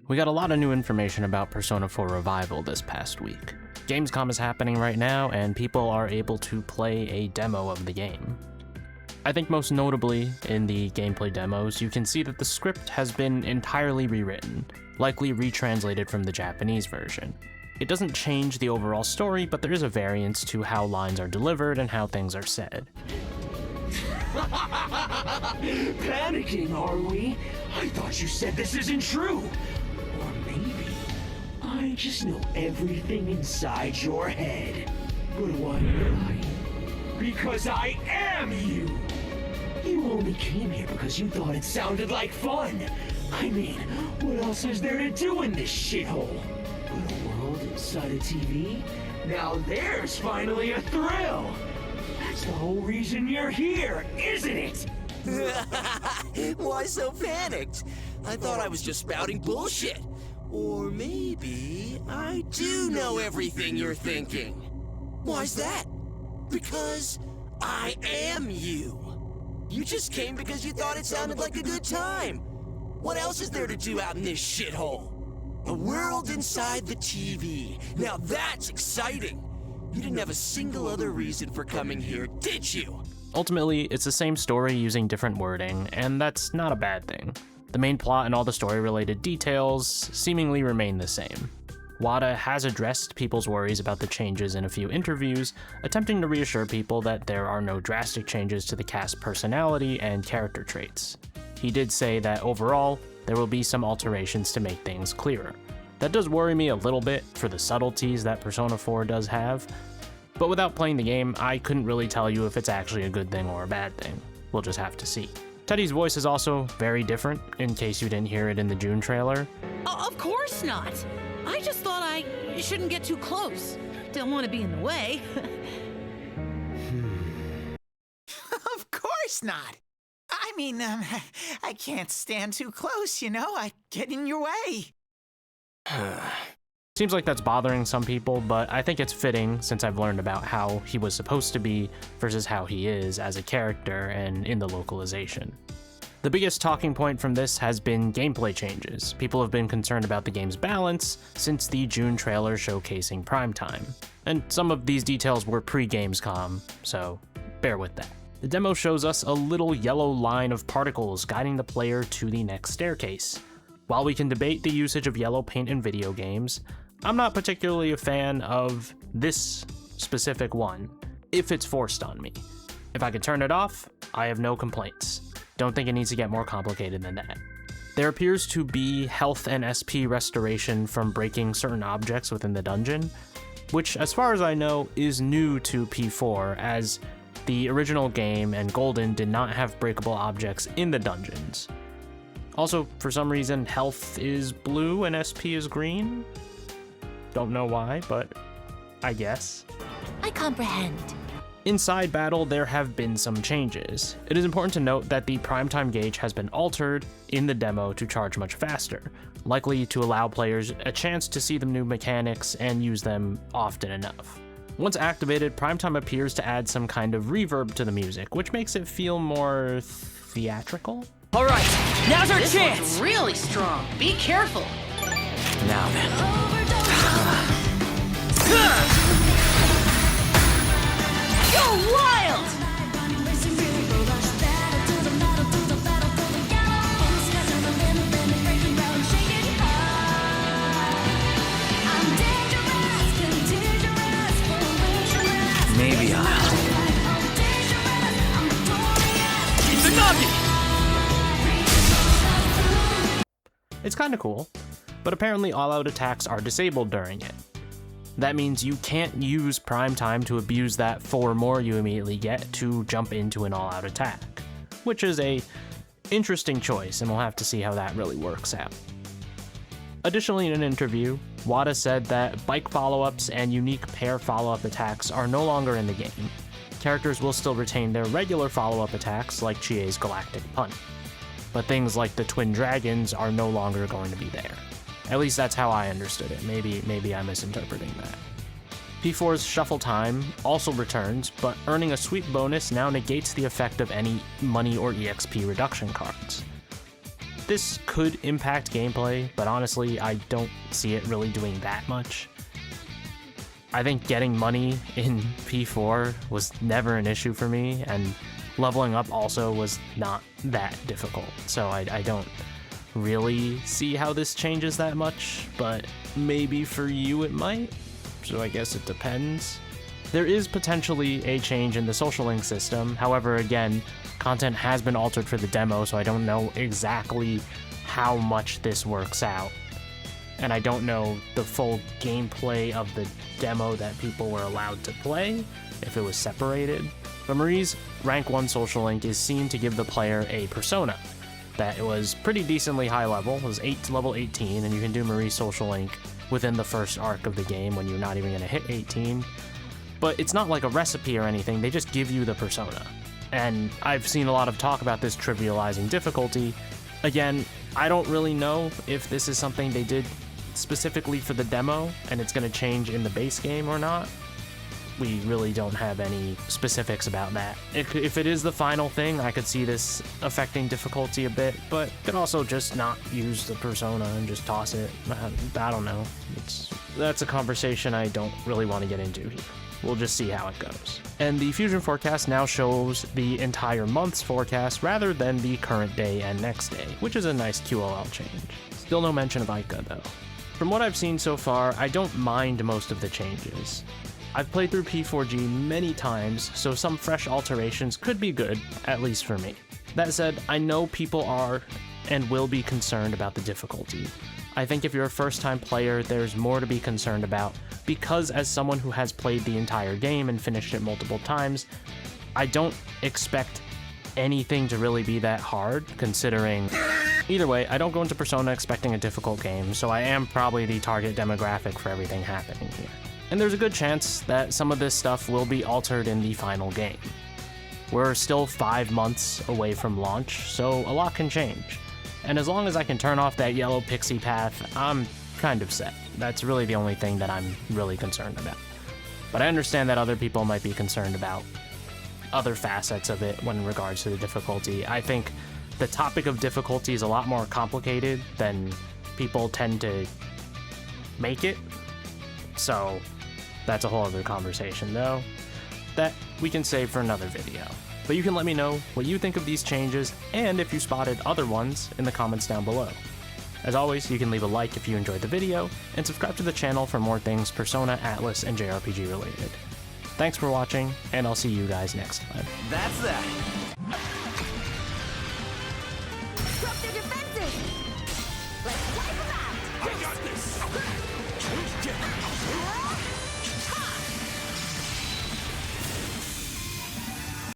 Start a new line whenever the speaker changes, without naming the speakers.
We got a lot of new information about Persona 4 Revival this past week. Gamescom is happening right now, and people are able to play a demo of the game. I think most notably, in the gameplay demos, you can see that the script has been entirely rewritten, likely retranslated from the Japanese version. It doesn't change the overall story, but there is a variance to how lines are delivered and how things are said.
Panicking, are we? I thought you said this isn't true. Or maybe I just know everything inside your head. But why am I? Because I am you! You only came here because you thought it sounded like fun. I mean, what else is there to do in this shithole? But a world inside a TV? Now there's finally a thrill! That's the whole reason you're here, isn't it?
Why so panicked? I thought I was just spouting bullshit. Or maybe I do know everything you're thinking. Why's that? Because I am you. You just came because you thought it sounded like a good time. What else is there to do out in this shithole? A world inside the TV. Now that's exciting. You didn't have a single other reason for coming here, did you?
Ultimately, it's the same story using different wording, and that's not a bad thing. The main plot and all the story-related details seemingly remain the same. Wada has addressed people's worries about the changes in a few interviews, attempting to reassure people that there are no drastic changes to the cast's personality and character traits. He did say that overall, there will be some alterations to make things clearer. That does worry me a little bit for the subtleties that Persona 4 does have, but without playing the game, I couldn't really tell you if it's actually a good thing or a bad thing. We'll just have to see. Teddy's voice is also very different, in case you didn't hear it in the June trailer.
Oh, of course not. I just thought I shouldn't get too close. Don't want to be in the way.
Of course not. I mean, I can't stand too close, you know? I get in your way.
Seems like that's bothering some people, but I think it's fitting since I've learned about how he was supposed to be versus how he is as a character and in the localization. The biggest talking point from this has been gameplay changes. People have been concerned about the game's balance since the June trailer showcasing primetime. And some of these details were pre-Gamescom, so bear with that. The demo shows us a little yellow line of particles guiding the player to the next staircase. While we can debate the usage of yellow paint in video games, I'm not particularly a fan of this specific one, if it's forced on me. If I could turn it off, I have no complaints. Don't think it needs to get more complicated than that. There appears to be health and SP restoration from breaking certain objects within the dungeon, which, as far as I know, is new to P4, as the original game and Golden did not have breakable objects in the dungeons. Also, for some reason, health is blue and SP is green. Don't know why, but I guess.
I comprehend.
Inside battle, there have been some changes. It is important to note that the primetime gauge has been altered in the demo to charge much faster, likely to allow players a chance to see the new mechanics and use them often enough. Once activated, primetime appears to add some kind of reverb to the music, which makes it feel more theatrical?
All right, now's our
This
chance.
one's really strong. Be careful.
Now then.
Go wild!
Maybe I'll.
It's kinda cool, but apparently all-out attacks are disabled during it. That means you can't use prime time to abuse that 4 more you immediately get to jump into an all-out attack, which is a interesting choice, and we'll have to see how that really works out. Additionally, in an interview, Wada said that bike follow-ups and unique pair follow-up attacks are no longer in the game. Characters will still retain their regular follow-up attacks like Chie's Galactic Punt, but things like the Twin Dragons are no longer going to be there. At least that's how I understood it. Maybe I'm misinterpreting that. P4's Shuffle Time also returns, but earning a sweep bonus now negates the effect of any money or EXP reduction cards. this could impact gameplay, but honestly, I don't see it really doing that much. I think getting money in P4 was never an issue for me, and leveling up also was not that difficult, so I don't really see how this changes that much, but maybe for you it might, so I guess it depends. There is potentially a change in the social link system, however, again, content has been altered for the demo, so I don't know exactly how much this works out. And I don't know the full gameplay of the demo that people were allowed to play, if it was separated. But Marie's rank 1 social link is seen to give the player a persona that it was pretty decently high level. It was level 18, and you can do Marie's social link within the first arc of the game when you're not even going to hit 18. But it's not like a recipe or anything, they just give you the persona. And I've seen a lot of talk about this trivializing difficulty. Again, I don't really know if this is something they did specifically for the demo and it's going to change in the base game or not. We really don't have any specifics about that. If it is the final thing, I could see this affecting difficulty a bit, but could also just not use the persona and just toss it. I don't know. That's a conversation I don't really want to get into here. We'll just see how it goes. And the Fusion forecast now shows the entire month's forecast rather than the current day and next day, which is a nice QOL change. Still no mention of Ica though. From what I've seen so far, I don't mind most of the changes. I've played through P4G many times, so some fresh alterations could be good, at least for me. That said, I know people are and will be concerned about the difficulty. I think if you're a first-time player, there's more to be concerned about, because as someone who has played the entire game and finished it multiple times, I don't expect anything to really be that hard, considering... Either way, I don't go into Persona expecting a difficult game, so I am probably the target demographic for everything happening here. And there's a good chance that some of this stuff will be altered in the final game. We're still 5 months away from launch, so a lot can change. And as long as I can turn off that yellow pixie path, I'm kind of set. That's really the only thing that I'm really concerned about. But I understand that other people might be concerned about other facets of it when in regards to the difficulty. I think the topic of difficulty is a lot more complicated than people tend to make it. So that's a whole other conversation though, that we can save for another video. But you can let me know what you think of these changes and if you spotted other ones in the comments down below. As always, you can leave a like if you enjoyed the video and subscribe to the channel for more things Persona, Atlas, and JRPG related. Thanks for watching, and I'll see you guys next time.
That's that.
Disrupt their defenses! Let's wipe them out!
I got this!